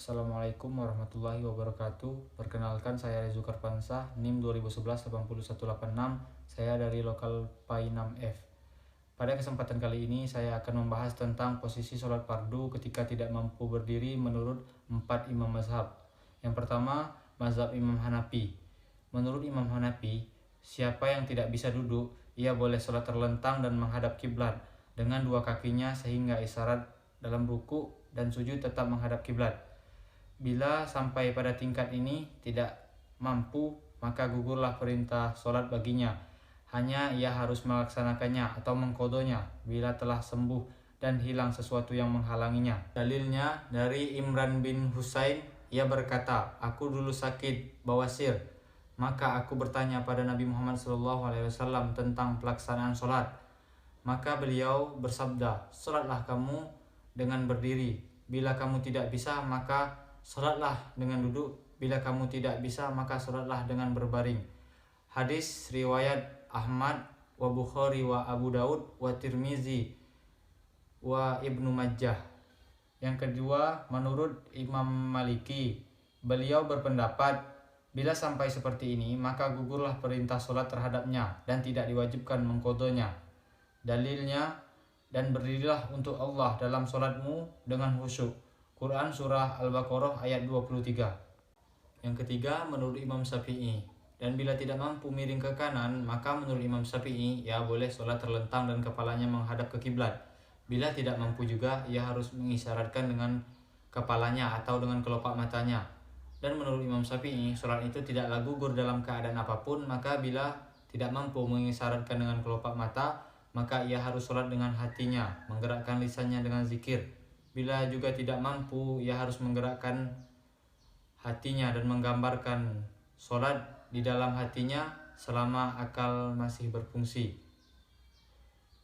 Assalamualaikum warahmatullahi wabarakatuh. Perkenalkan, saya Rezu Karpansah, NIM 2011-81186. Saya dari lokal PAI 6F. Pada kesempatan kali ini saya akan membahas tentang posisi sholat fardu ketika tidak mampu berdiri menurut 4 imam mazhab. Yang pertama, mazhab Imam Hanafi. Menurut Imam Hanafi, siapa yang tidak bisa duduk, ia boleh sholat terlentang dan menghadap kiblat dengan dua kakinya sehingga isyarat dalam ruku dan sujud tetap menghadap kiblat. Bila sampai pada tingkat ini tidak mampu, maka gugurlah perintah sholat baginya. Hanya ia harus melaksanakannya atau mengkodonya bila telah sembuh dan hilang sesuatu yang menghalanginya. Dalilnya dari Imran bin Husain, ia berkata, "Aku dulu sakit bawasir, maka aku bertanya pada Nabi Muhammad SAW tentang pelaksanaan sholat. Maka beliau bersabda, sholatlah kamu dengan berdiri. Bila kamu tidak bisa, maka sholatlah dengan duduk. Bila kamu tidak bisa, maka sholatlah dengan berbaring." Hadis riwayat Ahmad wa Bukhari wa Abu Daud wa Tirmizi wa Ibnu Majah. Yang kedua, menurut Imam Maliki, beliau berpendapat bila sampai seperti ini, maka gugurlah perintah sholat terhadapnya dan tidak diwajibkan mengkodonya. Dalilnya, dan berdirilah untuk Allah dalam sholatmu dengan khusyuk. Quran Surah Al-Baqarah ayat 23. Yang ketiga, menurut Imam Syafi'i, dan bila tidak mampu miring ke kanan, maka menurut Imam Syafi'i, ia boleh sholat terlentang dan kepalanya menghadap ke kiblat. Bila tidak mampu juga, ia harus mengisyaratkan dengan kepalanya atau dengan kelopak matanya. Dan menurut Imam Syafi'i, sholat itu tidaklah gugur dalam keadaan apapun, maka bila tidak mampu mengisyaratkan dengan kelopak mata, maka ia harus sholat dengan hatinya, menggerakkan lisannya dengan zikir. Bila juga tidak mampu, ia harus menggerakkan hatinya dan menggambarkan sholat di dalam hatinya selama akal masih berfungsi.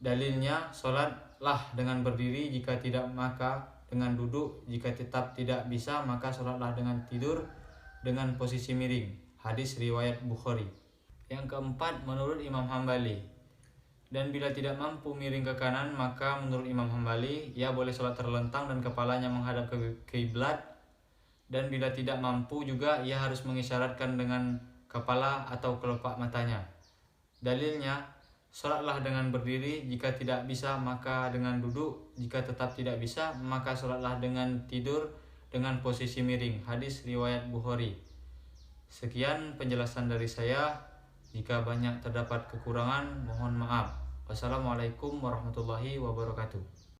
Dalilnya, sholatlah dengan berdiri, jika tidak maka dengan duduk, jika tetap tidak bisa maka sholatlah dengan tidur dengan posisi miring. Hadis riwayat Bukhari. Yang keempat, menurut Imam Hambali, dan bila tidak mampu miring ke kanan, maka menurut Imam Hambali, ia boleh sholat terlentang dan kepalanya menghadap ke kiblat. Dan bila tidak mampu juga, ia harus mengisyaratkan dengan kepala atau kelopak matanya. Dalilnya, sholatlah dengan berdiri, jika tidak bisa maka dengan duduk, jika tetap tidak bisa maka sholatlah dengan tidur dengan posisi miring. Hadis riwayat Bukhari. Sekian penjelasan dari saya. Jika banyak terdapat kekurangan, mohon maaf. Wassalamualaikum warahmatullahi wabarakatuh.